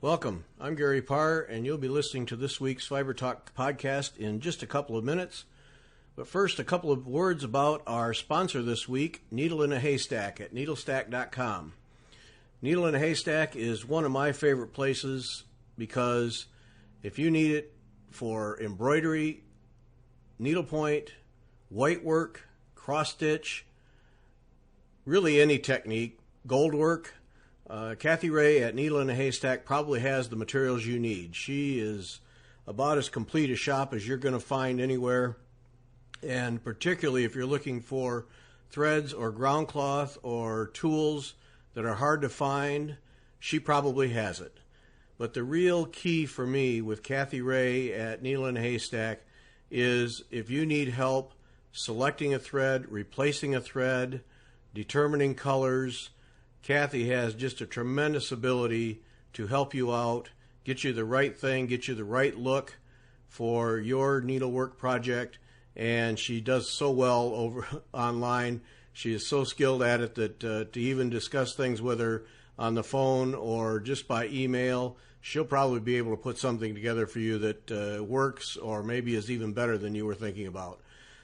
Welcome. I'm Gary Parr, and you'll be listening to this week's Fiber Talk podcast in just a couple of minutes. But first, a couple of words about our sponsor this week, Needle in a Haystack at needlestack.com. Needle in a Haystack is one of my favorite places because if you need it for embroidery, needlepoint, white work, cross stitch, really any technique, gold work, Kathy Ray at Needle in a Haystack probably has the materials you need. She is about as complete a shop as you're going to find anywhere, and particularly if you're looking for threads or ground cloth or tools that are hard to find, she probably has it. But the real key for me with Kathy Ray at Needle in a Haystack is if you need help selecting a thread, replacing a thread, determining colors, Kathy has just a tremendous ability to help you out, get you the right thing, get you the right look for your needlework project, and she does so well over online. She is so skilled at it that to even discuss things with her on the phone or just by email, she'll probably be able to put something together for you that works or maybe is even better than you were thinking about.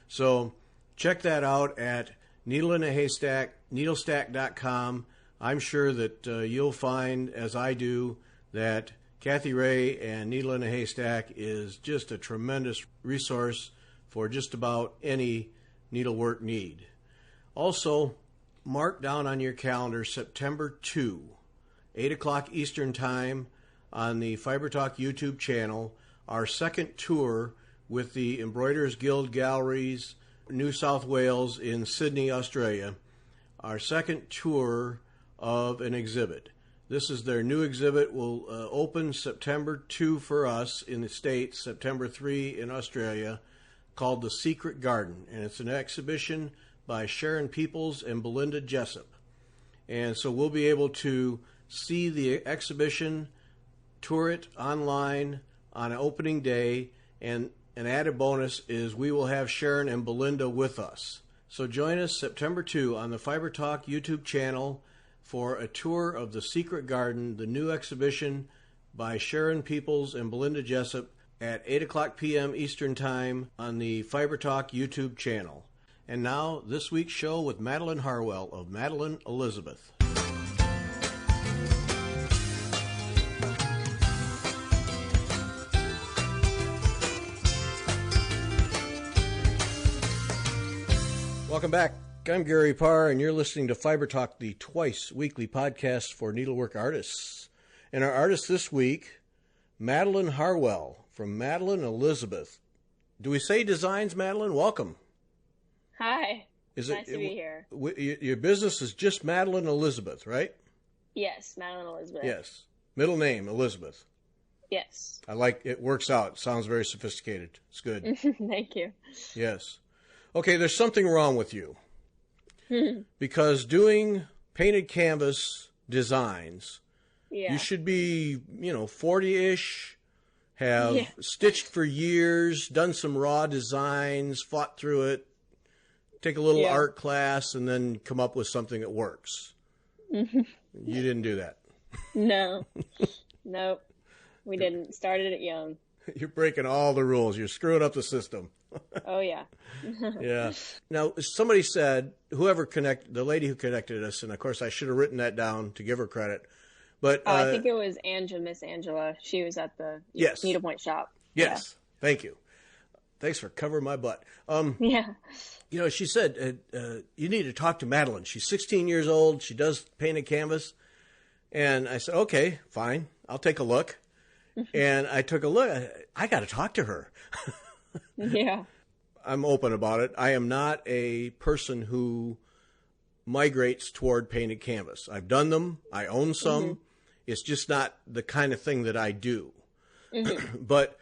So check that out at Needle in a Haystack, needlestack.com. I'm sure that you'll find, as I do, that Kathy Ray and Needle in a Haystack is just a tremendous resource for just about any needlework need. Also, mark down on your calendar September 2, 8 o'clock Eastern Time on the Fiber Talk YouTube channel, our second tour with the Embroiderers Guild Galleries, New South Wales in Sydney, Australia. Our second tour of an exhibit. This is their new exhibit. Will open September 2 for us in the States, September 3 in Australia, called The Secret Garden. And it's an exhibition by Sharon Peoples and Belinda Jessup. And so we'll be able to see the exhibition, tour it online on opening day, and an added bonus is we will have Sharon and Belinda with us. So join us September 2 on the Fiber Talk YouTube channel for a tour of The Secret Garden, the new exhibition by Sharon Peoples and Belinda Jessup at 8 o'clock p.m. Eastern Time on the Fiber Talk YouTube channel. And now, this week's show with Madeleine Harwell of Madeleine Elizabeth. Welcome back. I'm Gary Parr, and you're listening to Fiber Talk, the twice-weekly podcast for needlework artists. And our artist this week, Madeleine Harwell from Madeleine Elizabeth. Do we say designs, Madeleine? Welcome. Hi. Nice to be here. Your business is just Madeleine Elizabeth, right? Yes, Madeleine Elizabeth. Yes. Middle name, Elizabeth. Yes. I like it. Works out. Sounds very sophisticated. It's good. Thank you. Yes. Okay, there's something wrong with you. Because doing painted canvas designs, you should be, 40-ish, have stitched for years, done some raw designs, fought through it, take a little art class, and then come up with something that works. You didn't do that. No. Nope. We didn't. Started it young. You're breaking all the rules. You're screwing up the system. Oh, yeah. Yeah. Now, somebody said, the lady who connected us, and of course I should have written that down to give her credit, but... I think it was Miss Angela. She was at the Needlepoint shop. Yes. Yeah. Thank you. Thanks for covering my butt. She said, you need to talk to Madeleine. She's 16 years old. She does painted canvas. And I said, okay, fine. I'll take a look. And I took a look. I got to talk to her. Yeah. I'm open about it. I am not a person who migrates toward painted canvas. I've done them. I own some. Mm-hmm. It's just not the kind of thing that I do. Mm-hmm. But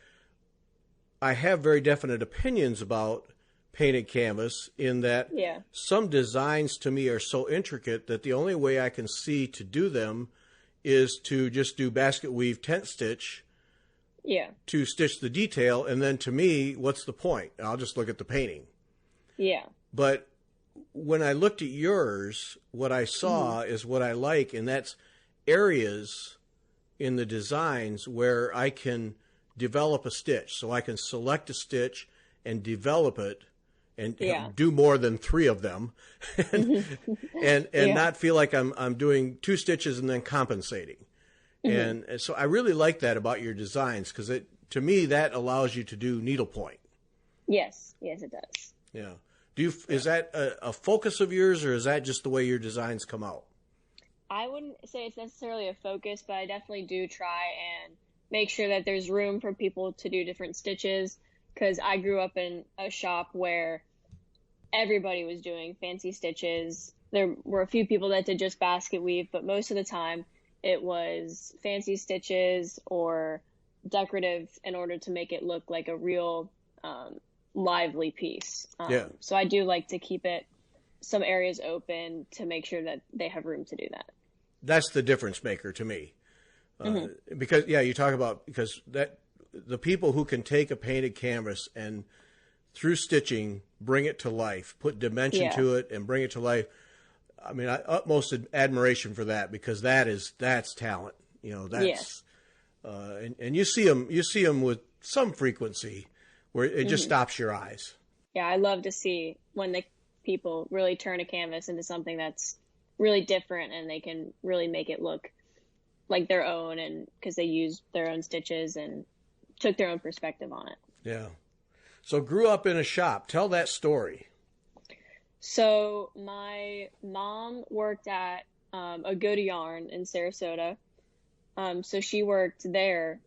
I have very definite opinions about painted canvas in that some designs to me are so intricate that the only way I can see to do them is to just do basket weave tent stitch to stitch the detail. And then to me, what's the point? I'll just look at the painting. Yeah. But when I looked at yours, what I saw is what I like, and that's areas in the designs where I can develop a stitch. So I can select a stitch and develop it and do more than 3 of them and not feel like I'm doing 2 stitches and then compensating. And so I really like that about your designs, because to me that allows you to do needlepoint. Yes, it does. Yeah. Is that a focus of yours, or is that just the way your designs come out? I wouldn't say it's necessarily a focus, but I definitely do try and make sure that there's room for people to do different stitches, because I grew up in a shop where everybody was doing fancy stitches. There were a few people that did just basket weave, but most of the time it was fancy stitches or decorative in order to make it look like a real lively piece. So I do like to keep some areas open to make sure that they have room to do that. That's the difference maker to me. Because you talk about, because the people who can take a painted canvas and through stitching bring it to life, put dimension to it and bring it to life. I mean, utmost admiration for that, because that's talent. That's and you see them with some frequency where it just stops your eyes. Yeah, I love to see when the people really turn a canvas into something that's really different, and they can really make it look like their own, and because they used their own stitches and took their own perspective on it. Yeah. So grew up in a shop. Tell that story. So my mom worked at a Good Yarn in Sarasota. So she worked there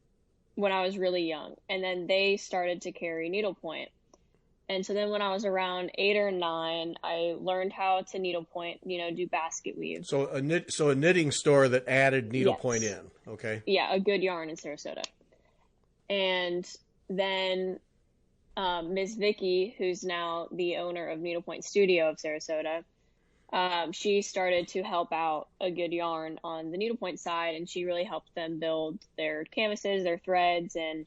when I was really young, and then they started to carry needlepoint. And so then when I was around 8 or 9, I learned how to needlepoint, do basket weave. So a knitting store that added needlepoint in. Okay. Yeah, a Good Yarn in Sarasota. And then Ms. Vicky, who's now the owner of Needlepoint Studio of Sarasota, she started to help out a Good Yarn on the needlepoint side, and she really helped them build their canvases, their threads, and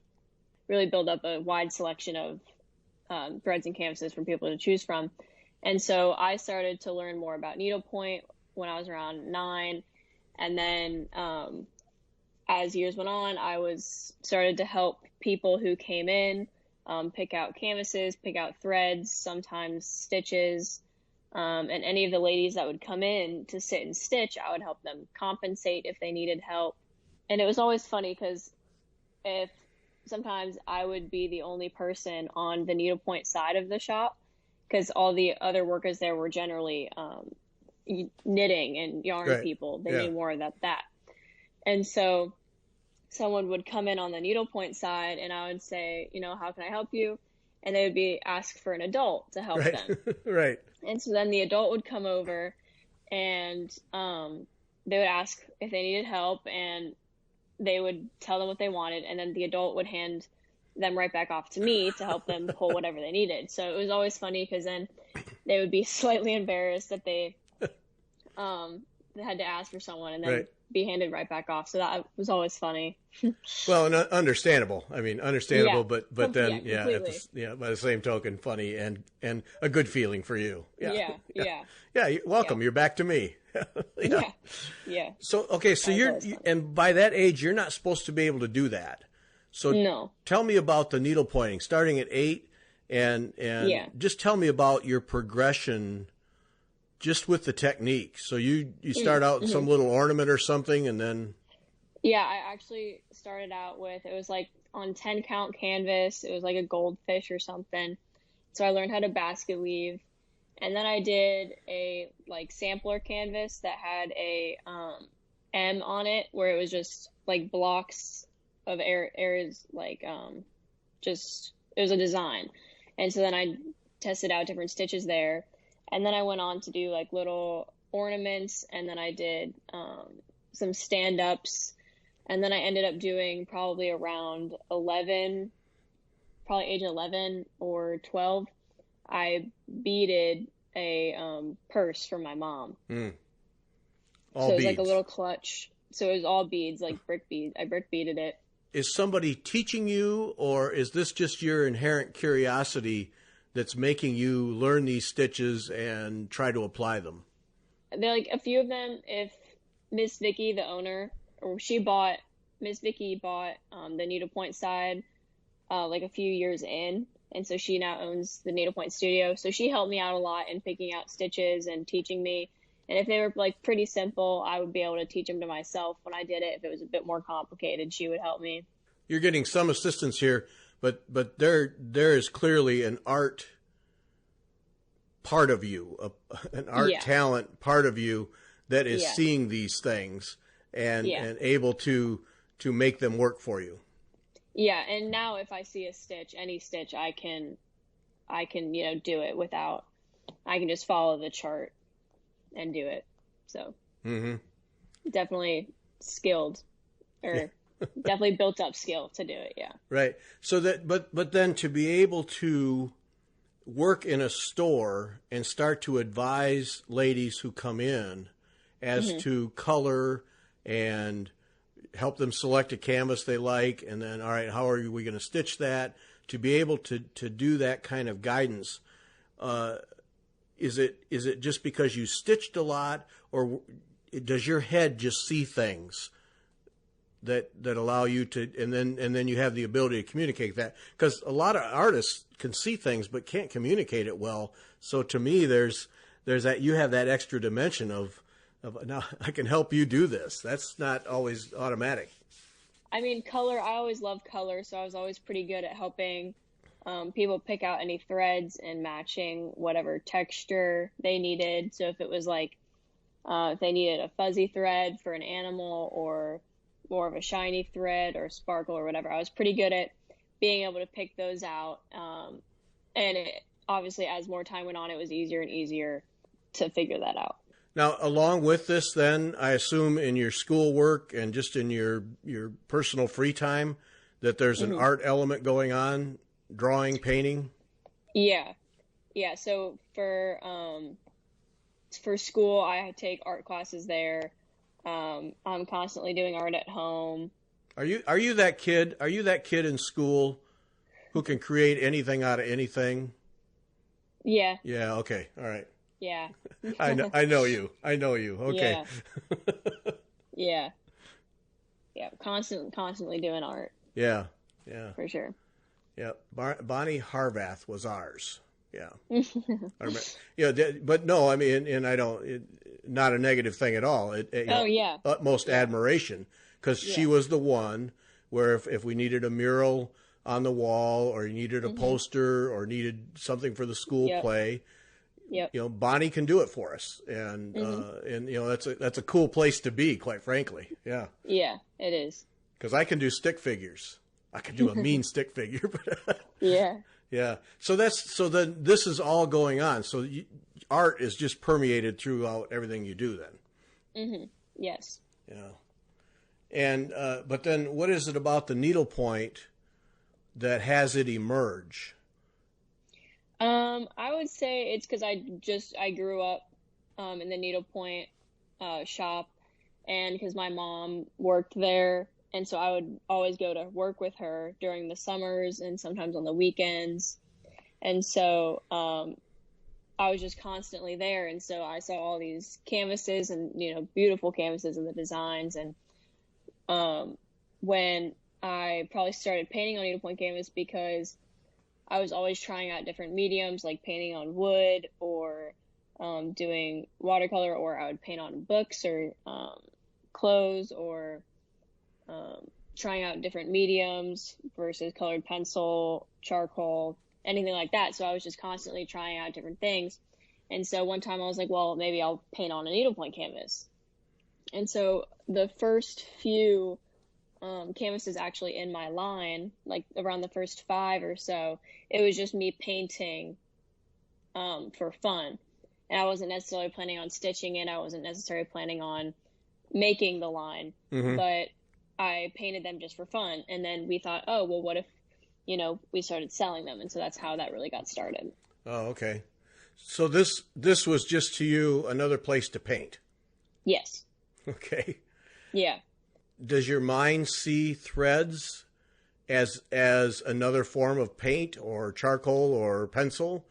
really build up a wide selection of threads and canvases for people to choose from. And so I started to learn more about needlepoint when I was around 9, and then as years went on, I started to help people who came in pick out canvases, pick out threads, sometimes stitches, and any of the ladies that would come in to sit and stitch, I would help them compensate if they needed help. And it was always funny, because if sometimes I would be the only person on the needlepoint side of the shop, because all the other workers there were generally knitting and yarn people. They knew more about that. And so someone would come in on the needlepoint side, and I would say, how can I help you? And they would ask for an adult to help them. Right. And so then the adult would come over, and they would ask if they needed help, and they would tell them what they wanted, and then the adult would hand them right back off to me to help them pull whatever they needed. So it was always funny, because then they would be slightly embarrassed that they had to ask for someone, and then be handed right back off. So that was always funny. Well, and understandable. I mean, understandable, but then by the same token, funny and a good feeling for you. Yeah. Welcome. You're back to me. Yeah. So and by that age, you're not supposed to be able to do that. So no. Tell me about the needlepointing, starting at 8, and just tell me about your progression. Just with the technique. So you start out in some little ornament or something, and then... Yeah, I actually started out with, it was like on 10 count canvas. It was like a goldfish or something. So I learned how to basket weave. And then I did a like sampler canvas that had a M on it, where it was just like blocks of areas, like it was a design. And so then I tested out different stitches there. And then I went on to do like little ornaments, and then I did some stand-ups, and then I ended up doing probably around age 11 or 12, I beaded a purse for my mom. All so it was beads. Like a little clutch. So it was all beads, like brick beads. I brick beaded it. Is somebody teaching you, or is this just your inherent curiosity that's making you learn these stitches and try to apply them? They're like a few of them. If Miss Vicky, the owner, or she bought Miss Vicky bought the needlepoint side like a few years in, and so she now owns the Needlepoint studio. So she helped me out a lot in picking out stitches and teaching me. And if they were like pretty simple, I would be able to teach them to myself when I did it. If it was a bit more complicated, she would help me. You're getting some assistance here, but there is clearly an art part of you, an art talent part of you that is seeing these things and able to make them work for you. Yeah, and now if I see a stitch, any stitch, I can do it without. I can just follow the chart and do it. So definitely skilled, or definitely built up skill to do it. Yeah. Right. So that, but then to be able to work in a store and start to advise ladies who come in as to color and help them select a canvas they like, and then, all right, how are we going to stitch that? To be able to do that kind of guidance, is it just because you stitched a lot, or does your head just see things that allow you to, and then you have the ability to communicate that? Because a lot of artists can see things but can't communicate it well. So to me, there's that, you have that extra dimension of now I can help you do this. That's not always automatic. I mean, color, I always loved color, so I was always pretty good at helping people pick out any threads and matching whatever texture they needed. So if it was like, if they needed a fuzzy thread for an animal or more of a shiny thread or sparkle or whatever, I was pretty good at being able to pick those out. And obviously, as more time went on, it was easier and easier to figure that out. Now, along with this, then, I assume in your schoolwork and just in your personal free time, that there's an art element going on, drawing, painting? Yeah. So for school, I take art classes there. I'm constantly doing art at home. Are you that kid? Are you that kid in school who can create anything out of anything? Yeah. Yeah. Okay. All right. Yeah. I know you. Okay. Yeah. Constantly doing art. Yeah. For sure. Yeah. Bonnie Harwell was ours. Yeah. But no, I mean, and I don't, not a negative thing at all. Utmost admiration, because she was the one where if we needed a mural on the wall, or you needed a poster, or needed something for the school play, Bonnie can do it for us, and that's a cool place to be, quite frankly. Yeah. Yeah, it is. Because I can do stick figures. I could do a mean stick figure, but yeah. So then this is all going on. So art is just permeated throughout everything you do then. Yes. Yeah. And but then what is it about the needlepoint that has it emerge? I would say it's because I grew up in the needlepoint shop, and because my mom worked there, and so I would always go to work with her during the summers and sometimes on the weekends, and so I was just constantly there, and so I saw all these canvases and beautiful canvases and the designs, and when I probably started painting on needlepoint canvas, because I was always trying out different mediums, like painting on wood or doing watercolor, or I would paint on books or clothes, or trying out different mediums versus colored pencil, charcoal, anything like that. So I was just constantly trying out different things. And so one time I was like, well, maybe I'll paint on a needlepoint canvas. And so the first few canvases actually in my line, like around the first 5 or so, it was just me painting for fun. And I wasn't necessarily planning on stitching it. I wasn't necessarily planning on making the line, but I painted them just for fun. And then we thought, oh, well, what if, we started selling them? And so that's how that really got started. Oh, okay. So this was just to you another place to paint? Yes. Okay. Yeah. Does your mind see threads as another form of paint or charcoal or pencil?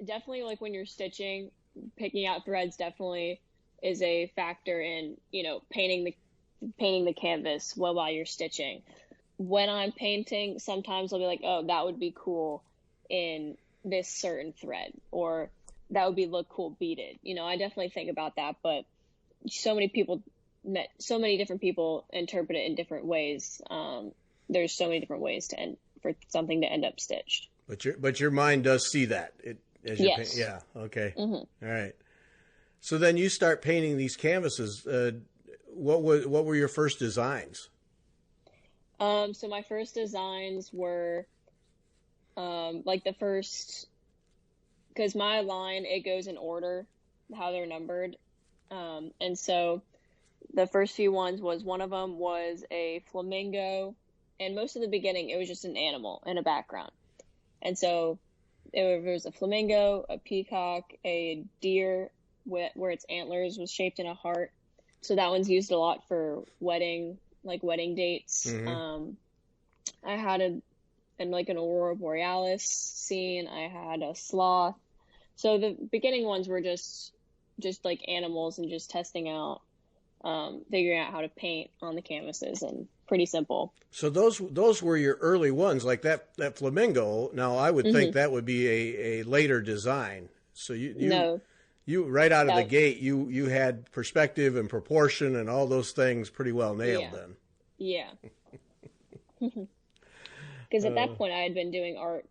Definitely, like when you're stitching, picking out threads definitely is a factor in, painting painting the canvas while you're stitching. When I'm painting, sometimes I'll be like, oh, that would be cool in this certain thread, or that would look cool beaded. I definitely think about that, but so many different people interpret it in different ways. There's so many different ways for something to end up stitched. But your mind does see that. Yes. Yeah. Okay. Mm-hmm. All right. So then you start painting these canvases. What were your first designs? So my first designs were like the first, because my line, it goes in order how they're numbered. And so the first few ones one of them was a flamingo, and most of the beginning it was just an animal in a background. And so there was a flamingo, a peacock, a deer where its antlers was shaped in a heart. So that one's used a lot for wedding dates. Mm-hmm. I had an aurora borealis scene. I had a sloth. So the beginning ones were just like animals and just testing out, figuring out how to paint on the canvases, and pretty simple. So those were your early ones, like that flamingo. Now I would think that would be a later design. So you right out of the gate, you had perspective and proportion and all those things pretty well nailed then. Yeah. Because at that point I had been doing art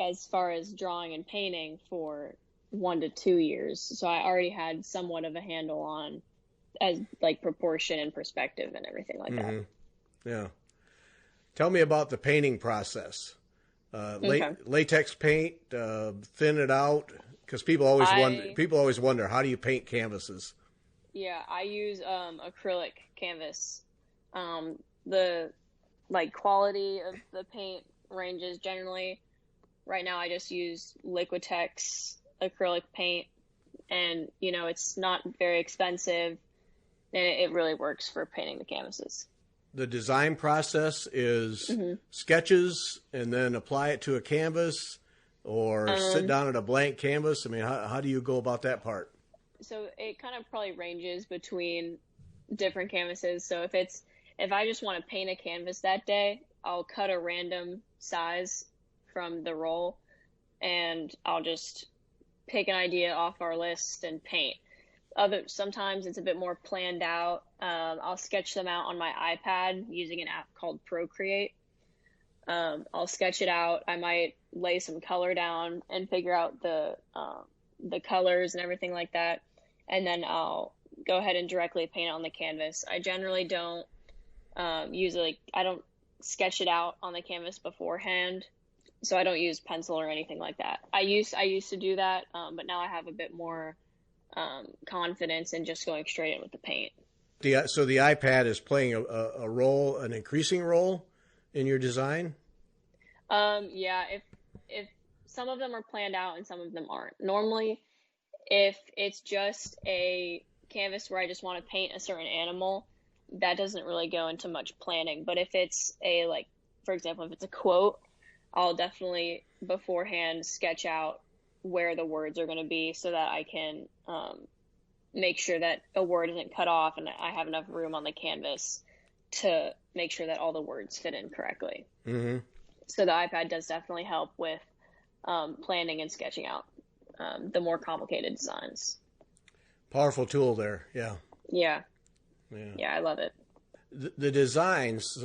as far as drawing and painting for 1 to 2 years. So I already had somewhat of a handle on as like proportion and perspective and everything like that. Yeah. Tell me about the painting process. Latex paint, thin it out, because people always wonder how do you paint canvases? Yeah, I use acrylic canvas. The quality of the paint ranges generally. Right now I just use Liquitex acrylic paint, and it's not very expensive, and it really works for painting the canvases. The design process is sketches and then apply it to a canvas, or sit down at a blank canvas. I mean, how do you go about that part? So it kind of probably ranges between different canvases. So if I just want to paint a canvas that day, I'll cut a random size from the roll, and I'll just pick an idea off our list and paint. Sometimes it's a bit more planned out. I'll sketch them out on my iPad using an app called Procreate. I'll sketch it out. I might lay some color down and figure out the colors and everything like that, and then I'll go ahead and directly paint it on the canvas. I generally don't I don't sketch it out on the canvas beforehand, so I don't use pencil or anything like that. I used to do that, but now I have a bit more confidence in just going straight in with the paint. So the iPad is playing a role, an increasing role in your design? Yeah, if some of them are planned out and some of them aren't. Normally, if it's just a canvas where I just want to paint a certain animal, that doesn't really go into much planning. But if it's for example, if it's a quote, I'll definitely beforehand sketch out where the words are going to be so that I can make sure that a word isn't cut off and I have enough room on the canvas to make sure that all the words fit in correctly. Mm-hmm. So the iPad does definitely help with planning and sketching out the more complicated designs. Powerful tool there. Yeah. Yeah. Yeah, I love it. The designs,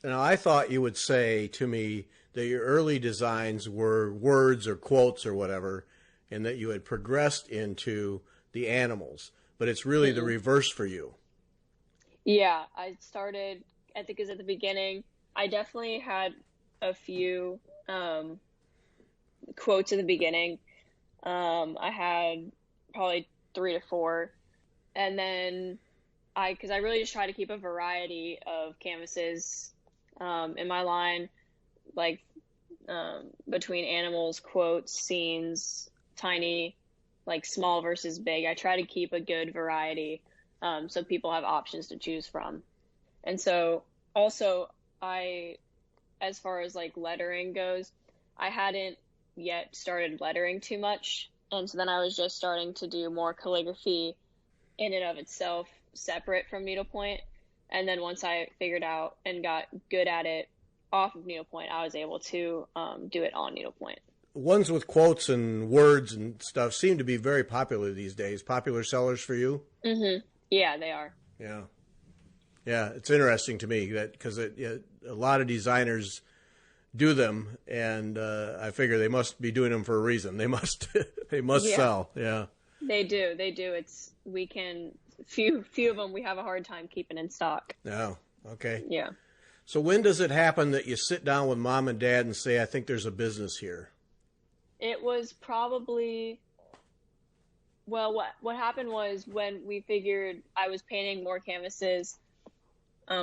now I thought you would say to me that your early designs were words or quotes or whatever, and that you had progressed into the animals, but it's really the reverse for you. Yeah, I started, I think at the beginning, I definitely had a few quotes at the beginning. I had probably 3 to 4, and then because I really just try to keep a variety of canvases in my line, between animals, quotes, scenes, tiny, small versus big. I try to keep a good variety so people have options to choose from. And so also as far as lettering goes, I hadn't yet started lettering too much. And so then I was just starting to do more calligraphy in and of itself, separate from needlepoint. And then once I figured out and got good at it off of Needlepoint, I was able to do it on Needlepoint. Ones with quotes and words and stuff seem to be very popular these days. Popular sellers for you? Mm-hmm. Yeah, they are. Yeah. Yeah, it's interesting to me that because a lot of designers do them, and I figure they must be doing them for a reason. They must sell. Yeah. They do. It's few of them we have a hard time keeping in stock. Oh, okay. Yeah. So when does it happen that you sit down with mom and dad and say, I think there's a business here? It was probably, well, what happened was when we figured I was painting more canvases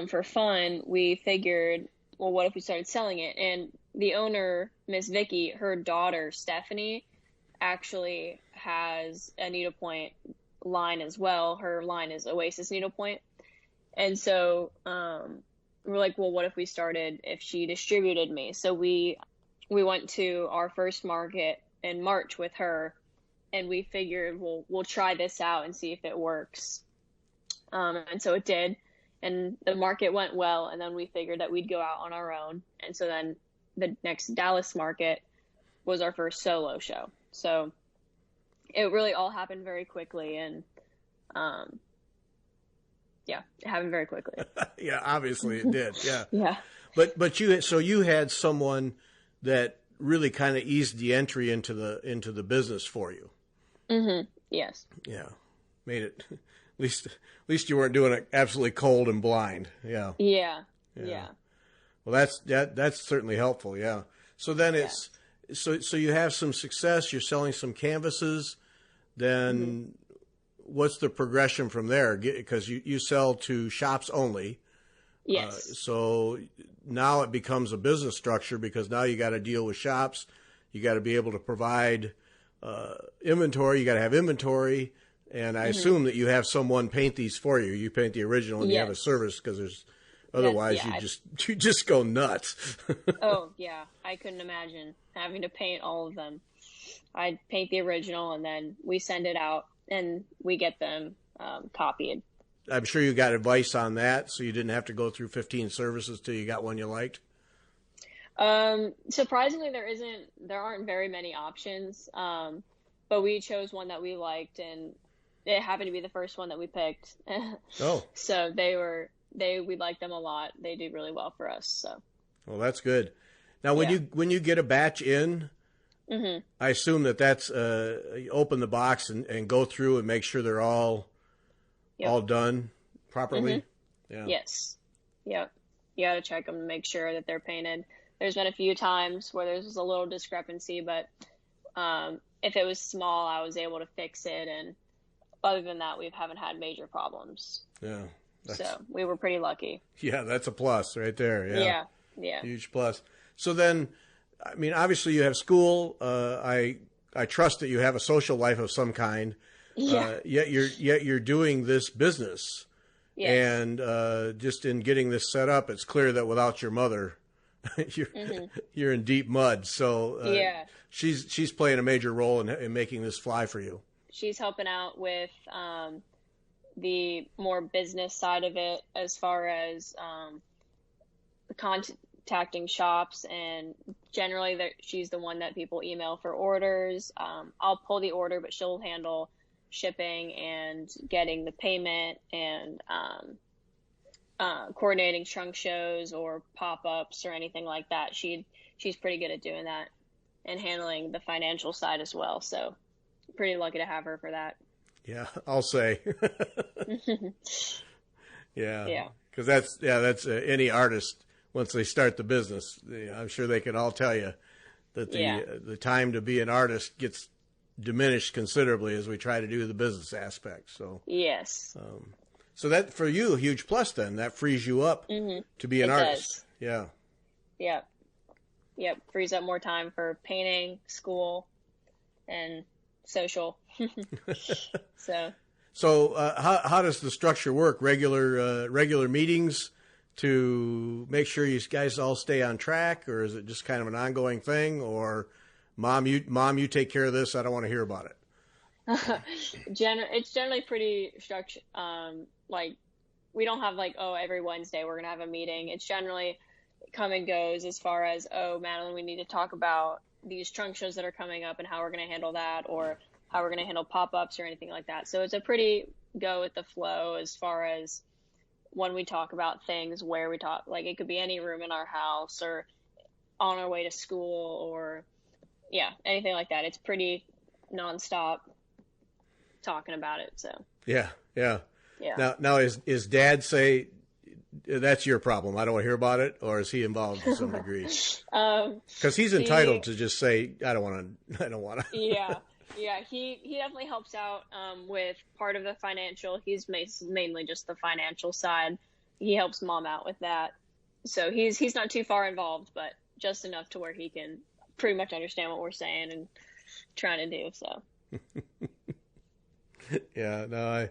for fun, we figured, well, what if we started selling it? And the owner, Miss Vicky, her daughter, Stephanie, actually has a Needlepoint line as well. Her line is Oasis Needlepoint. And so we're like, well, what if we started if she distributed me? So we went to our first market in March with her, and we figured, we'll try this out and see if it works. And so it did. And the market went well, and then we figured that we'd go out on our own. And so then the next Dallas market was our first solo show. So it really all happened very quickly, and yeah, it happened very quickly. Yeah, obviously it did. Yeah. Yeah. But you had someone that really kind of eased the entry into the business for you. Mm-hmm. Yes. Yeah. Made it at least you weren't doing it absolutely cold and blind. Yeah. Yeah. Yeah. Well, that's certainly helpful. Yeah. So then it's so you have some success. You're selling some canvases. Then what's the progression from there? Because you sell to shops only. Yes. So now it becomes a business structure because now you got to deal with shops. You got to be able to provide inventory. You got to have inventory. And I assume that you have someone paint these for you. You paint the original and you have a service because there's otherwise you just go nuts. Oh yeah, I couldn't imagine having to paint all of them. I'd paint the original and then we send it out and we get them copied. I'm sure you got advice on that, so you didn't have to go through 15 services till you got one you liked. Surprisingly, there aren't very many options. But we chose one that we liked, and it happened to be the first one that we picked. Oh. So we like them a lot. They do really well for us. So. Well, that's good. Now, when you get a batch in, I assume that's you open the box and go through and make sure they're all done properly. Yeah. Yes. Yep. You got to check them to make sure that they're painted. There's been a few times where there's a little discrepancy, but if it was small, I was able to fix it, and other than that, we haven't had major problems. Yeah. So we were pretty lucky. Yeah, that's a plus right there. Yeah. Yeah. Huge plus. So then, I mean, obviously you have school. I trust that you have a social life of some kind. Yeah. Yet you're doing this business. Yes. And just in getting this set up, it's clear that without your mother, you're in deep mud. So she's playing a major role in making this fly for you. She's helping out with the more business side of it, as far as contacting shops, and generally she's the one that people email for orders. I'll pull the order, but she'll handle shipping and getting the payment and coordinating trunk shows or pop-ups or anything like that. She's pretty good at doing that and handling the financial side as well. So pretty lucky to have her for that. Yeah, I'll say. Yeah. Yeah. Because that's any artist once they start the business. I'm sure they can all tell you that the time to be an artist gets diminished considerably as we try to do the business aspect. So yes. So that for you a huge plus then. That frees you up to be an artist. Does. Yeah. Yep. Frees up more time for painting, school, and social. So how does the structure work? Regular meetings to make sure you guys all stay on track, or is it just kind of an ongoing thing? Or mom, you take care of this. I don't want to hear about it. It's generally pretty structured. Like we don't have like, oh, every Wednesday we're going to have a meeting. It's generally come and goes as far as, oh, Madeline, we need to talk about these trunk shows that are coming up and how we're going to handle that, or how we're going to handle pop-ups or anything like that. So it's a pretty go with the flow as far as when we talk about things, where we talk. Like, it could be any room in our house or on our way to school, or anything like that. It's pretty nonstop talking about it. So yeah. Now is Dad say that's your problem, I don't want to hear about it, or is he involved to some degree? Because he's entitled to just say, I don't want to. Yeah, he definitely helps out with part of the financial. He's mainly just the financial side. He helps Mom out with that. So he's not too far involved, but just enough to where he can pretty much understand what we're saying and trying to do. So yeah, no,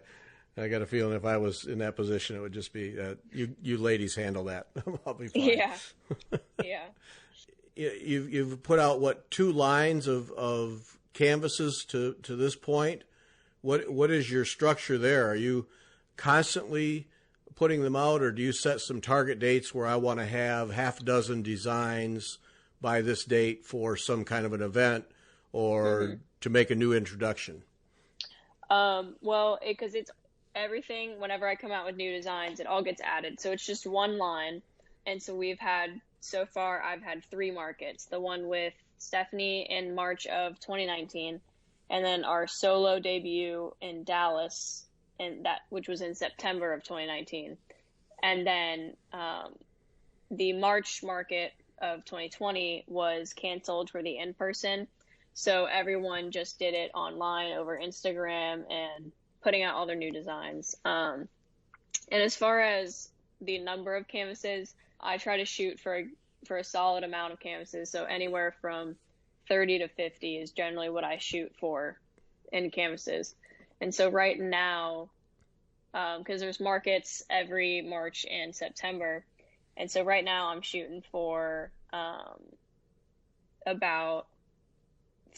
I got a feeling if I was in that position, it would just be you ladies handle that. I'll be fine. Yeah. You've put out 2 lines of canvases to this point. What is your structure there? Are you constantly putting them out, or do you set some target dates where I want to have half a dozen designs by this date for some kind of an event, or to make a new introduction? Well, because it's everything, whenever I come out with new designs, it all gets added. So it's just one line. And so so far, I've had 3 markets. The one with Stephanie in March of 2019, and then our solo debut in Dallas, which was in September of 2019. And then the March market of 2020 was canceled for the in-person. So everyone just did it online over Instagram and putting out all their new designs. And as far as the number of canvases, I try to shoot for a solid amount of canvases. So anywhere from 30 to 50 is generally what I shoot for in canvases. And so right now, because there's markets every March and September, and so right now I'm shooting for about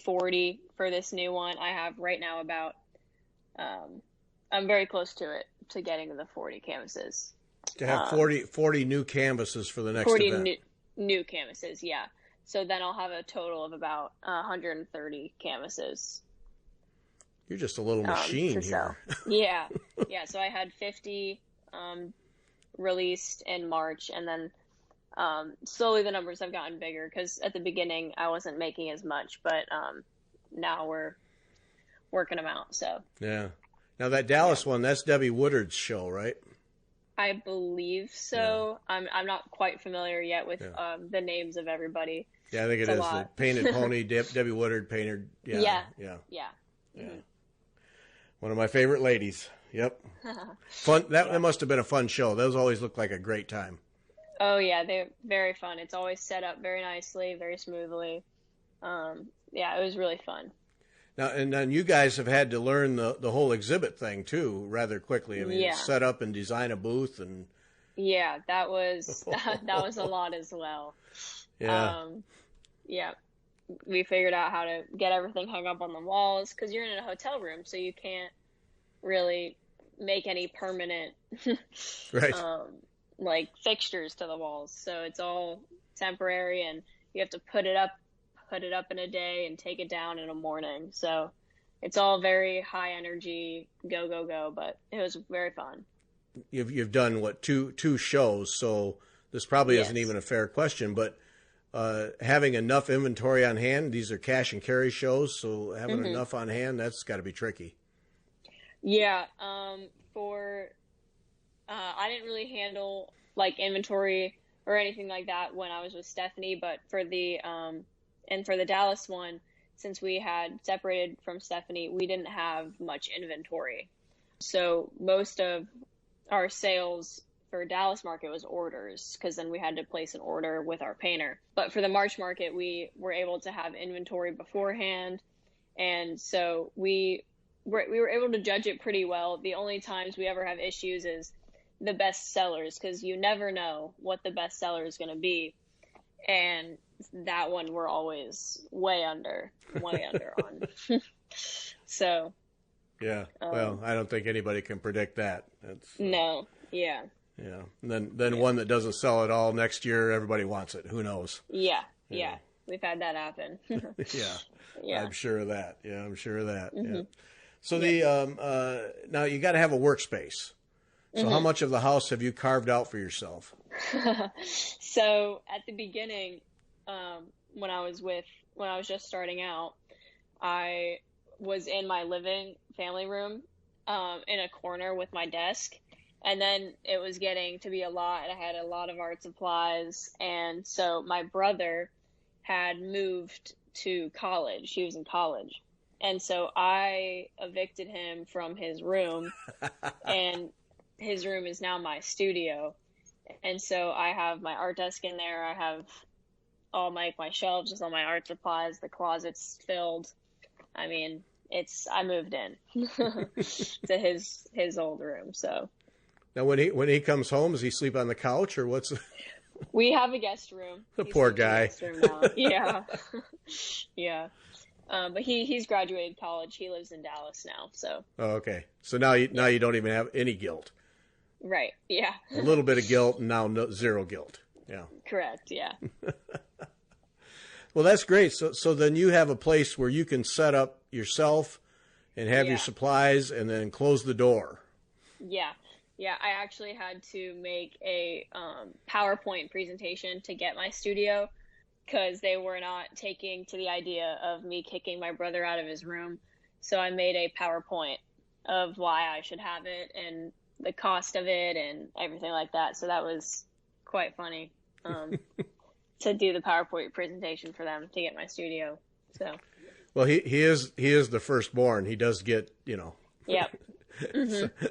40 for this new one. I have right now about I'm very close to getting the 40 canvases. To have 40 new canvases for the next 40 event. New canvases, yeah. So then I'll have a total of about 130 canvases. You're just a little machine here. Yeah. So I had 50 released in March, and then slowly the numbers have gotten bigger, because at the beginning I wasn't making as much, but now we're working them out. So yeah. Now that Dallas one, that's Debbie Woodard's show, right? I believe so. Yeah. I'm not quite familiar yet with the names of everybody. Yeah, I think it's the Painted Pony, Debbie Woodard, Painted. Yeah. Mm-hmm. One of my favorite ladies. Yep. Fun. That must have been a fun show. Those always look like a great time. Oh yeah, they're very fun. It's always set up very nicely, very smoothly. Yeah, it was really fun. Now, and then you guys have had to learn the whole exhibit thing too rather quickly. I mean, set up and design a booth and. Yeah, that was a lot as well. Yeah. Yeah, we figured out how to get everything hung up on the walls, because you're in a hotel room, so you can't really make any permanent right. Like fixtures to the walls. So it's all temporary, and you have to put it up in a day and take it down in a morning. So it's all very high energy, go, but it was very fun. You've done what, two shows, so this probably isn't even a fair question, but having enough inventory on hand, these are cash and carry shows, so having enough on hand, that's got to be tricky. Yeah, I didn't really handle like inventory or anything like that when I was with Stephanie, but for the Dallas one, since we had separated from Stephanie, we didn't have much inventory. So most of our sales for Dallas market was orders, because then we had to place an order with our painter. But for the March market, we were able to have inventory beforehand, and so we were able to judge it pretty well. The only times we ever have issues is the best sellers, because you never know what the best seller is going to be, and that one we're always way under on. So yeah, well, I don't think anybody can predict that. No, Yeah. Yeah. And then one that doesn't sell at all next year, everybody wants it. Who knows? Yeah. Yeah. We've had that happen. Yeah. Yeah. I'm sure of that. Yeah, I'm sure of that. Mm-hmm. Yeah. So Yeah. now you got to have a workspace. So how much of the house have you carved out for yourself? So at the beginning, when I was just starting out, I was in my living family room, in a corner with my desk. And then it was getting to be a lot. I had a lot of art supplies. And so my brother had moved to college. He was in college. And so I evicted him from his room, and his room is now my studio. And so I have my art desk in there. I have all my shelves, just all my art supplies. The closet's filled. I mean, I moved in to his old room. So Now, when he comes home, does he sleep on the couch or what's? we have a guest room. The poor guy. Guest room now. Yeah, yeah. But he's graduated college. He lives in Dallas now. So. Oh, okay. So now you don't even have any guilt. Right. Yeah. A little bit of guilt, and now zero guilt. Yeah. Correct. Yeah. Well, that's great. So then you have a place where you can set up yourself and have your supplies, and then close the door. Yeah. Yeah, I actually had to make a PowerPoint presentation to get my studio, because they were not taking to the idea of me kicking my brother out of his room. So I made a PowerPoint of why I should have it and the cost of it and everything like that. So that was quite funny, to do the PowerPoint presentation for them to get my studio. So. Well, he is the firstborn. He does get, Yep.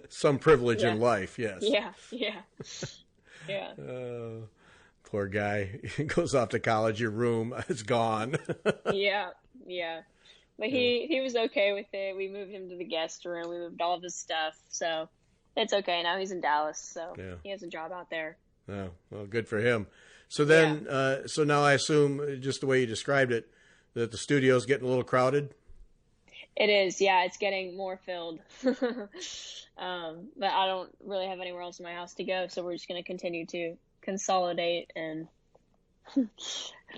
some privilege in life. Yes. Yeah. Yeah. Yeah. Poor guy. He goes off to college. Your room is gone. Yeah. Yeah. But he was okay with it. We moved him to the guest room. We moved all of his stuff. So it's okay. Now he's in Dallas. So he has a job out there. Oh, well, good for him. So then, so now I assume, just the way you described it, that the studio's getting a little crowded? It is, yeah. It's getting more filled. But I don't really have anywhere else in my house to go, so we're just going to continue to consolidate, and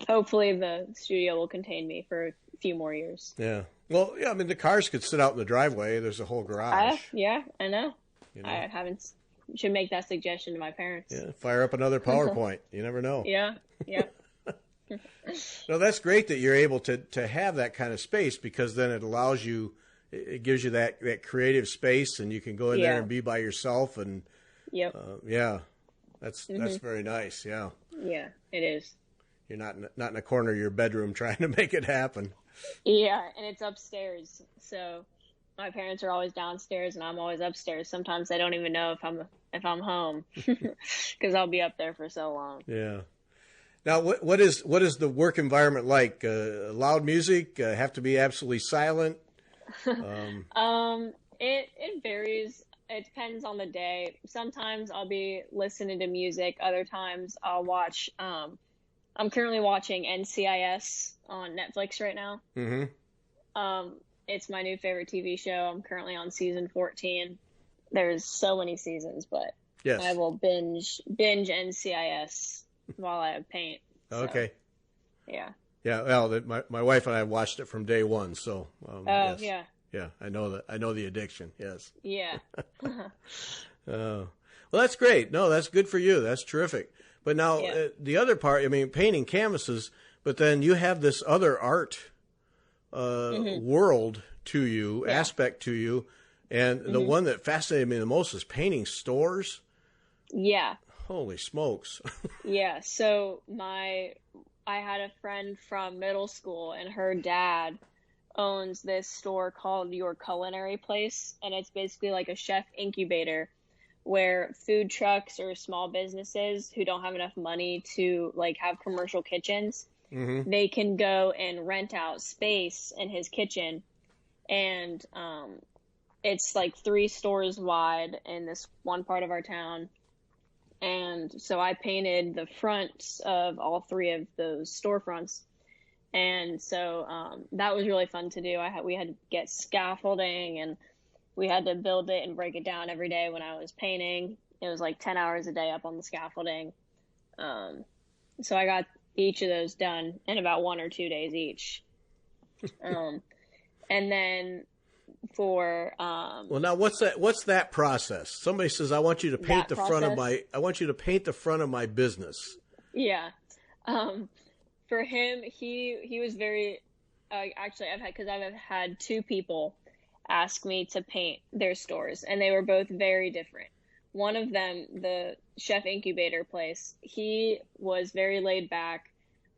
hopefully the studio will contain me for a few more years. Yeah. Well, yeah, I mean, the cars could sit out in the driveway. There's a whole garage. Yeah, I know. I should make that suggestion to my parents. Yeah, fire up another PowerPoint. You never know. Yeah, yeah. No, that's great that you're able to have that kind of space, because then it gives you that creative space, and you can go in there and be by yourself. And that's very nice. Yeah. Yeah, it is. You're not in a corner of your bedroom trying to make it happen. Yeah, and it's upstairs. So my parents are always downstairs and I'm always upstairs. Sometimes they don't even know if I'm home, because I'll be up there for so long. Yeah. Now, what is the work environment like? Loud music? Have to be absolutely silent? It varies. It depends on the day. Sometimes I'll be listening to music. Other times I'll watch. I'm currently watching NCIS on Netflix right now. Mm-hmm. It's my new favorite TV show. I'm currently on season 14. There's so many seasons, but yes. I will binge NCIS while I paint. So, okay. Yeah. Yeah. Well, my wife and I watched it from day one. So. Yes. Yeah. Yeah. I know that. I know the addiction. Yes. Yeah. Well, that's great. No, that's good for you. That's terrific. But now the other part, I mean, painting canvases, but then you have this other art world to you, aspect to you. And the one that fascinated me the most is painting stores. Yeah. Holy smokes. Yeah. So I had a friend from middle school, and her dad owns this store called Your Culinary Place. And it's basically like a chef incubator where food trucks or small businesses who don't have enough money to have commercial kitchens, they can go and rent out space in his kitchen. And it's 3 stores wide in this one part of our town. And so I painted the fronts of all 3 of those storefronts. And so that was really fun to do. We had to get scaffolding, and we had to build it and break it down every day when I was painting. It was like 10 hours a day up on the scaffolding. So I got each of those done in about 1 or 2 days each. And then for well, now what's that process? Somebody says, I want you to paint the front of my business. Yeah. For him, he was very actually I've had 2 people ask me to paint their stores, and they were both very different. One of them, the Chef Incubator place, he was very laid back.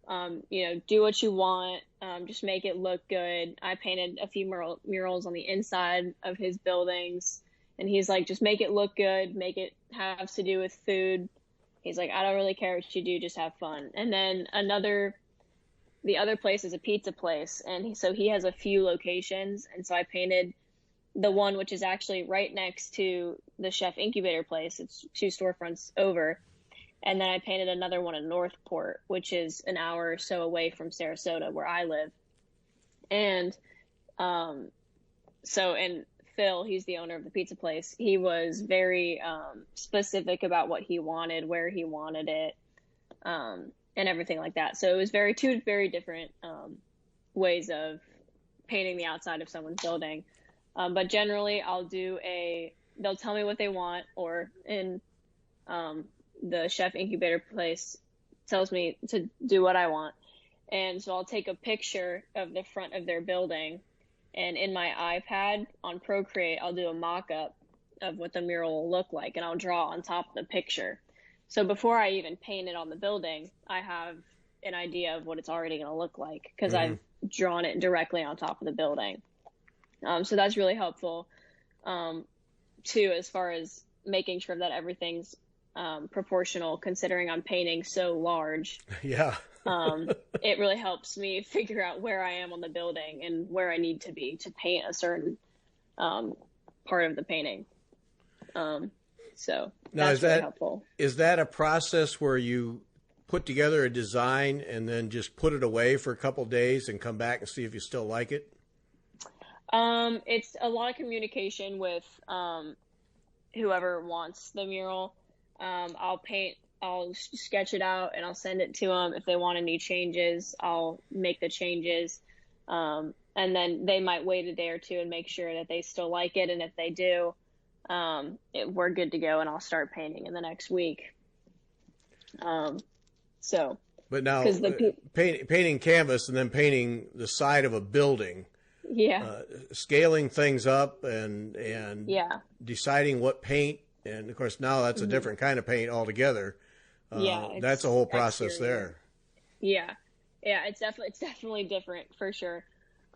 Do what you want, just make it look good. I painted a few murals on the inside of his buildings, and he's like, just make it look good, make it have to do with food. He's like, I don't really care what you do, just have fun. And then the other place is a pizza place, and so he has a few locations, and so I painted the one which is actually right next to the Chef Incubator place. It's 2 storefronts over. And then I painted another one in Northport, which is an hour or so away from Sarasota, where I live. And and Phil, he's the owner of the pizza place, he was very specific about what he wanted, where he wanted it, and everything like that. So it was 2 very different ways of painting the outside of someone's building. But generally, they'll tell me what they want, or in the Chef Incubator place tells me to do what I want. And so I'll take a picture of the front of their building, and in my iPad on Procreate, I'll do a mock-up of what the mural will look like, and I'll draw on top of the picture. So before I even paint it on the building, I have an idea of what it's already going to look like, because I've drawn it directly on top of the building. So that's really helpful, too, as far as making sure that everything's proportional, considering I'm painting so large. Yeah. It really helps me figure out where I am on the building and where I need to be to paint a certain part of the painting. So now, that's really helpful. Is that a process where you put together a design and then just put it away for a couple of days and come back and see if you still like it? It's a lot of communication with whoever wants the mural. I'll sketch it out and I'll send it to them. If they want any changes, I'll make the changes. And then they might wait a day or 2 and make sure that they still like it. And if they do, we're good to go, and I'll start painting in the next week. But now painting canvas and then painting the side of a building, scaling things up and deciding what paint. And of course, now that's a different kind of paint altogether. That's a whole process exterior. There. Yeah, it's definitely different for sure.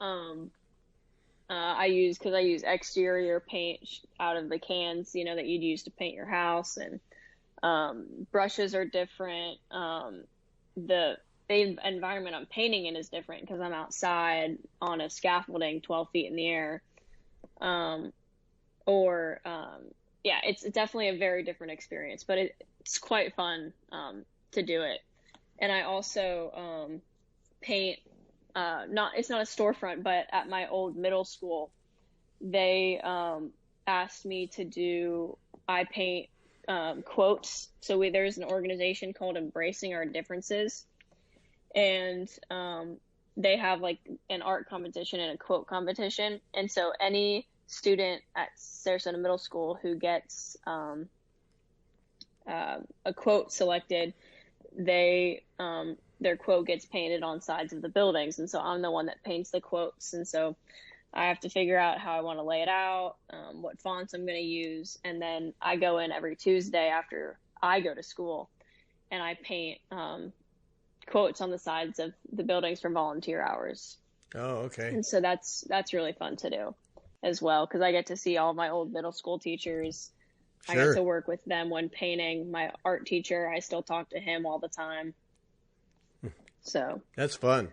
I use exterior paint out of the cans, that you'd use to paint your house, and brushes are different. The environment I'm painting in is different because I'm outside on a scaffolding 12 feet in the air. It's definitely a very different experience, but it's quite fun to do it. And I also paint, it's not a storefront, but at my old middle school, they asked me to I paint quotes. So there's an organization called Embracing Our Differences, and they have like an art competition and a quote competition. And so any student at Sarasota Middle School who gets a quote selected, their quote gets painted on sides of the buildings. And so I'm the one that paints the quotes. And so I have to figure out how I want to lay it out, what fonts I'm going to use. And then I go in every Tuesday after I go to school and I paint quotes on the sides of the buildings for volunteer hours. Oh, okay. And so that's really fun to do as well, because I get to see all of my old middle school teachers. Sure. I get to work with them when painting. My art teacher, I still talk to him all the time. So that's fun.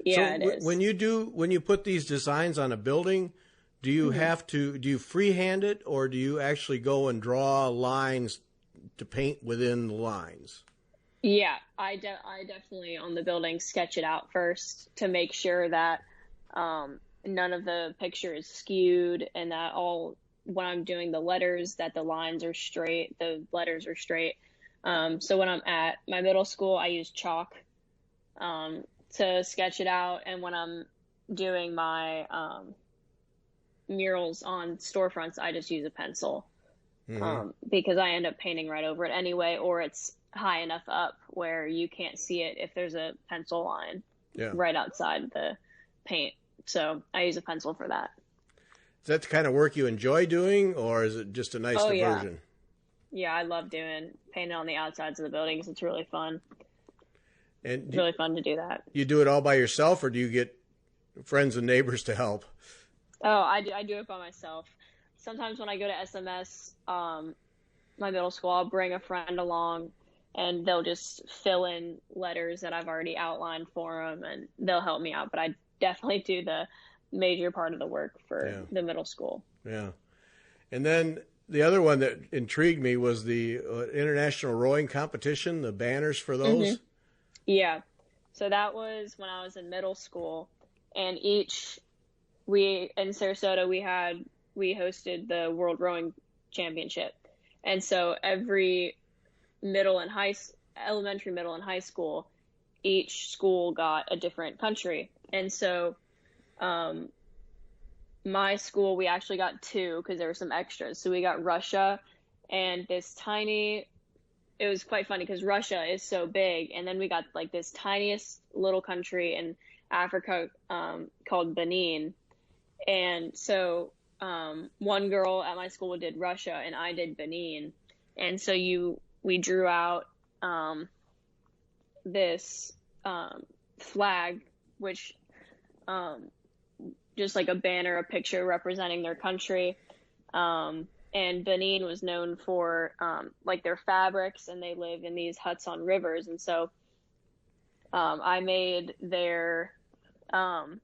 Yeah, so it is. When you put these designs on a building, do you do you freehand it, or do you actually go and draw lines to paint within the lines? Yeah, I definitely on the building sketch it out first to make sure that none of the picture is skewed and that all when I'm doing the letters that the lines are straight, the letters are straight. So when I'm at my middle school, I use chalk to sketch it out. And when I'm doing my murals on storefronts, I just use a pencil because I end up painting right over it anyway, or it's high enough up where you can't see it if there's a pencil line right outside the paint. So I use a pencil for that. Is that the kind of work you enjoy doing, or is it just a nice diversion? Yeah, I love doing painting on the outsides of the buildings. It's really fun. And it's really fun to do that. You do it all by yourself, or do you get friends and neighbors to help? Oh, I do it by myself. Sometimes when I go to SMS, my middle school, I'll bring a friend along, and they'll just fill in letters that I've already outlined for them, and they'll help me out. But I definitely do the major part of the work for the middle school. Yeah. And then the other one that intrigued me was the international rowing competition, the banners for those. Yeah. So that was when I was in middle school, and in Sarasota, we hosted the World Rowing Championship. And so every elementary, middle, and high school, each school got a different country. And so my school, we actually got 2 because there were some extras. So we got Russia and it was quite funny because Russia is so big. And then we got like this tiniest little country in Africa called Benin. And so one girl at my school did Russia and I did Benin. And so we drew out this flag, which just like a banner, a picture representing their country. And Benin was known for like their fabrics, and they live in these huts on rivers. And so I made their and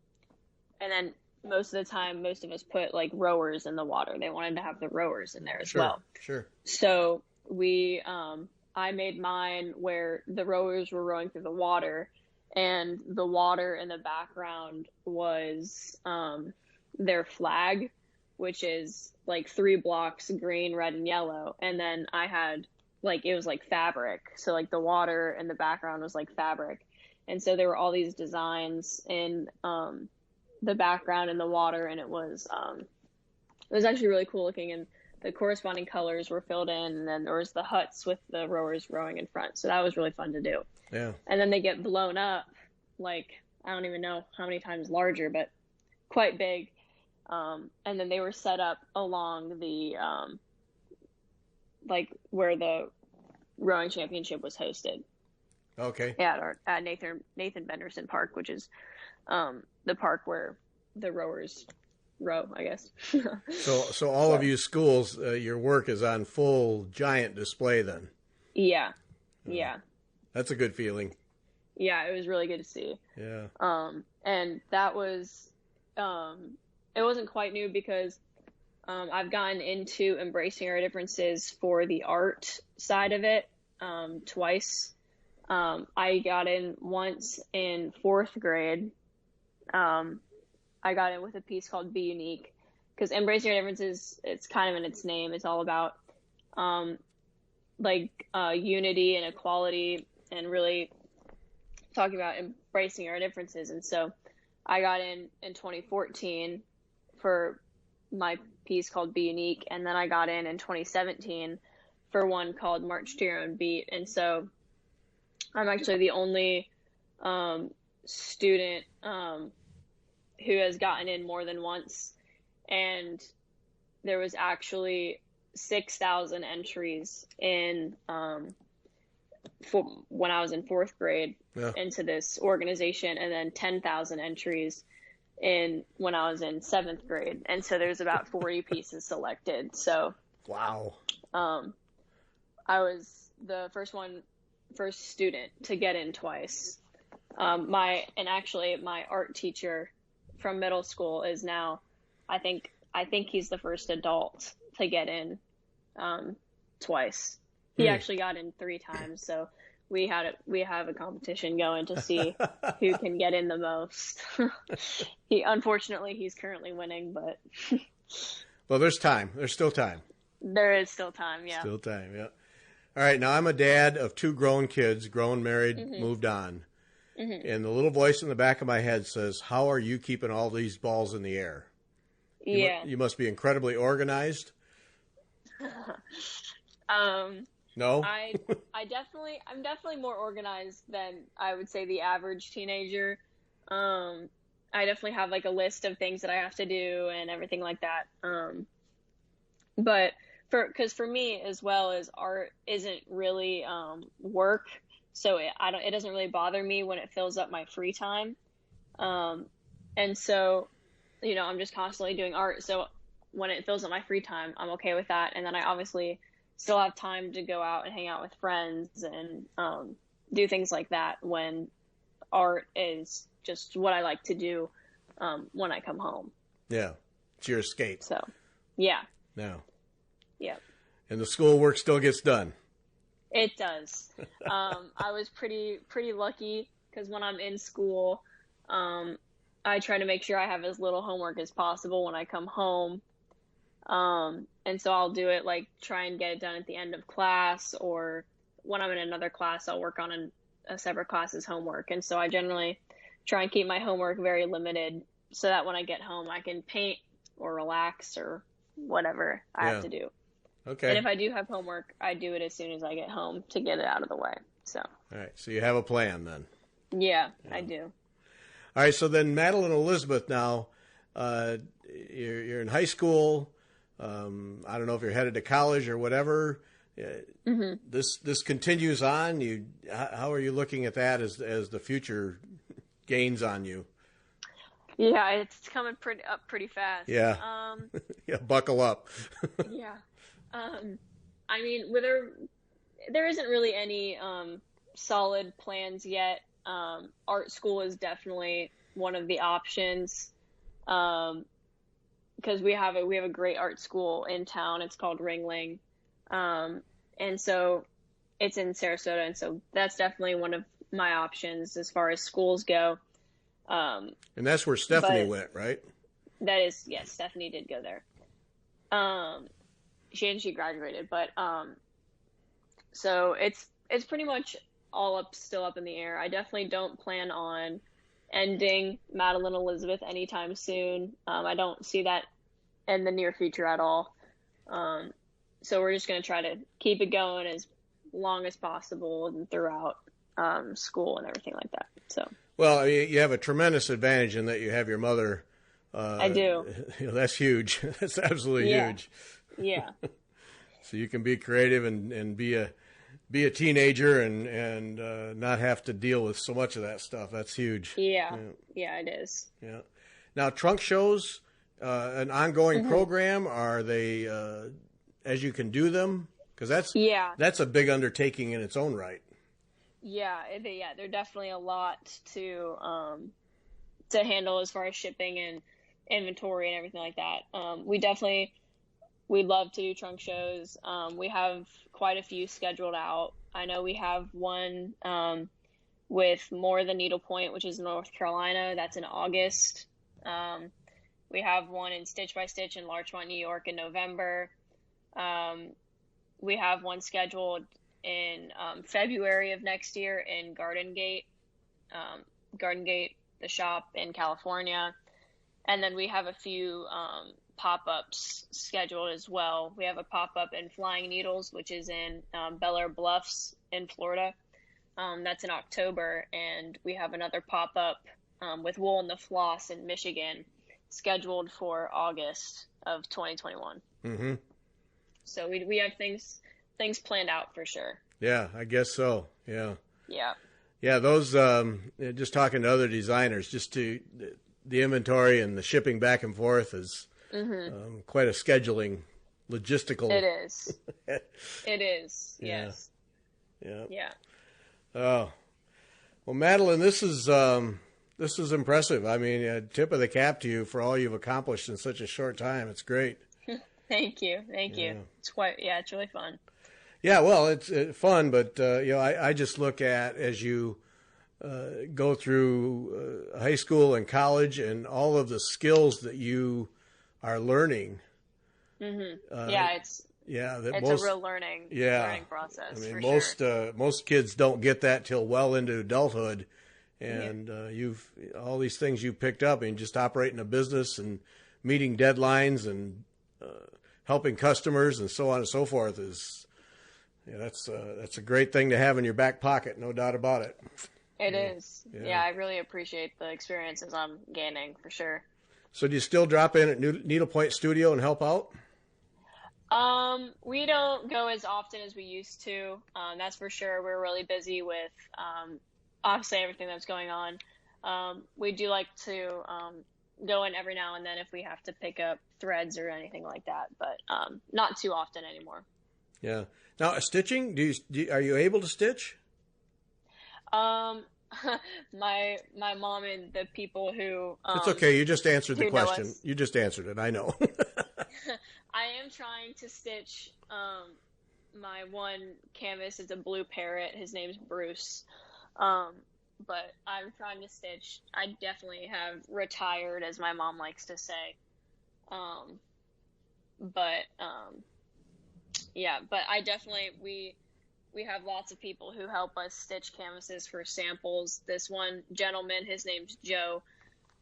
then most of the time, most of us put like rowers in the water. They wanted to have the rowers in there as well. Sure. So I made mine where the rowers were rowing through the water, and the water in the background was their flag, which is like 3 blocks, green, red, and yellow. And then I had it was like fabric. So like the water in the background was like fabric. And so there were all these designs in the background in the water, and it was actually really cool looking, and the corresponding colors were filled in, and then there was the huts with the rowers rowing in front. So that was really fun to do. Yeah. And then they get blown up, like, I don't even know how many times larger, but quite big. And then they were set up along the, where the rowing championship was hosted. Okay. At Nathan Benderson Park, which is the park where the rowers row, I guess. So all of you schools, your work is on full giant display then? Yeah. Yeah. That's a good feeling. Yeah, it was really good to see. Yeah. And that was, it wasn't quite new because I've gotten into embracing our differences for the art side of it twice. I got in once in 4th grade. I got in with a piece called Be Unique, because embracing our differences, it's kind of in its name. It's all about unity and equality, and really talking about embracing our differences. And so I got in 2014 for my piece called Be Unique, and then I got in 2017 for one called March to Your Own Beat. And so I'm actually the only student who has gotten in more than once, and there was actually 6,000 entries in when I was in 4th grade into this organization, and then 10,000 entries when I was in 7th grade. And so there's about 40 pieces selected. So wow. I was the first student to get in twice. My art teacher from middle school is now, I think he's the first adult to get in twice. He actually got in 3 times, so we have a competition going to see who can get in the most. Unfortunately he's currently winning, but Well, there's time. There's still time. There is still time, yeah. Still time, yeah. All right, now I'm a dad of 2 grown kids, grown, married, moved on. And the little voice in the back of my head says, how are you keeping all these balls in the air? Yeah. You must be incredibly organized. No? I'm definitely more organized than I would say the average teenager. I definitely have like a list of things that I have to do and everything like that. But because for me as well as art isn't really work, so it doesn't really bother me when it fills up my free time. And so, I'm just constantly doing art. So when it fills up my free time, I'm okay with that. And then I obviously still have time to go out and hang out with friends and do things like that when art is just what I like to do when I come home. Yeah. It's your escape. So, yeah. No. Yeah. And the schoolwork still gets done. It does. I was pretty lucky because when I'm in school, I try to make sure I have as little homework as possible when I come home. And so I'll do it like try and get it done at the end of class, or when I'm in another class, I'll work on a separate class's homework. And so I generally try and keep my homework very limited so that when I get home, I can paint or relax or whatever I have to do. Okay. And if I do have homework, I do it as soon as I get home to get it out of the way. So. All right. So you have a plan then. Yeah. I do. All right. So then Madeleine Elizabeth, now you're in high school. I don't know if you're headed to college or whatever. This continues on. How are you looking at that as the future gains on you? Yeah, it's coming pretty fast. Yeah. Yeah, buckle up. Yeah. I mean, there isn't really any solid plans yet. Art school is definitely one of the options. Because we have a great art school in town. It's called Ringling. And so it's in Sarasota. And so that's definitely one of my options as far as schools go. And that's where Stephanie went, right? That is, yes, Stephanie did go there. She graduated, but so it's pretty much still up in the air. I definitely don't plan on ending Madeleine Elizabeth anytime soon. I don't see that in the near future at all. So we're just going to try to keep it going as long as possible and throughout school and everything like that. So. Well, you have a tremendous advantage in that you have your mother. I do. That's huge. That's absolutely huge. Yeah. So you can be creative and be a teenager and not have to deal with so much of that stuff. That's huge. Yeah, it is. Yeah. Now, trunk shows, an ongoing program. Are they as you can do them? Because that's a big undertaking in its own right. Yeah, they're definitely a lot to handle as far as shipping and inventory and everything like that. We'd love to do trunk shows. We have quite a few scheduled out. I know we have one with More Than Needlepoint, which is in North Carolina. That's in August. We have one in Stitch by Stitch in Larchmont, New York in November. We have one scheduled in February of next year in Garden Gate, the shop in California. And then we have a few pop-ups scheduled as well. We have a pop-up in Flying Needles, which is in Bel Air Bluffs in Florida. That's in October. And we have another pop-up with Wool and the Floss in Michigan scheduled for August of 2021. Mm-hmm. So we have things planned out for sure. Yeah, I guess so. Yeah. Yeah. Yeah, those, just talking to other designers, the inventory and the shipping back and forth is quite a scheduling, logistical. It is. It is, yes. Yeah. Yeah. Oh. Well, Madeleine, this is impressive. I mean, tip of the cap to you for all you've accomplished in such a short time. It's great. Thank you. It's it's really fun. Yeah, well, it's fun, but I just look at as you go through high school and college and all of the skills that you are learning Yeah, it's that a real learning process. I mean, for most kids don't get that till well into adulthood, and you've all these things you picked up, and just operating a business and meeting deadlines and helping customers and so on and so forth is that's a great thing to have in your back pocket, no doubt about it. It is. Yeah, I really appreciate the experiences I'm gaining for sure. So do you still drop in at Needlepoint Studio and help out? We don't go as often as we used to. That's for sure. We're really busy with obviously everything that's going on. We do like to go in every now and then if we have to pick up threads or anything like that, but not too often anymore. Yeah. Now, stitching, are you able to stitch? My mom and the people who it's okay. You just answered the question. You just answered it. I know. I am trying to stitch my one canvas. It's a blue parrot. His name's Bruce. But I'm trying to stitch. I definitely have retired, as my mom likes to say. But I definitely, we have lots of people who help us stitch canvases for samples. This one gentleman, his name's Joe,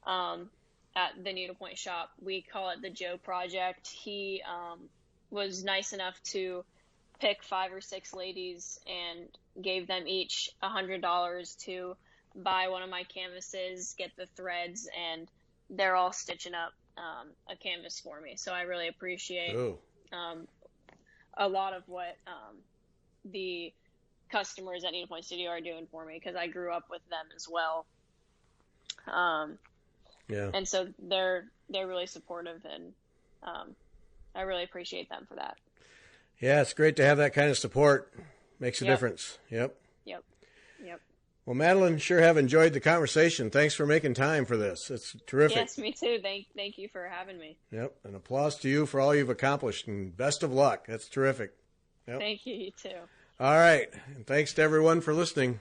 at the Needlepoint shop, we call it the Joe Project. He was nice enough to pick 5 or 6 ladies and gave them each $100 to buy one of my canvases, get the threads, and they're all stitching up a canvas for me. So I really appreciate a lot of what the customers at Needlepoint Studio are doing for me, because I grew up with them as well. And so they're really supportive, and I really appreciate them for that. Yeah, it's great to have that kind of support. Makes a difference. Yep. Well, Madeleine, sure have enjoyed the conversation. Thanks for making time for this. It's terrific. Yes, me too. Thank you for having me. Yep. And applause to you for all you've accomplished, and best of luck. That's terrific. Yep. Thank you. You too. All right. And thanks to everyone for listening.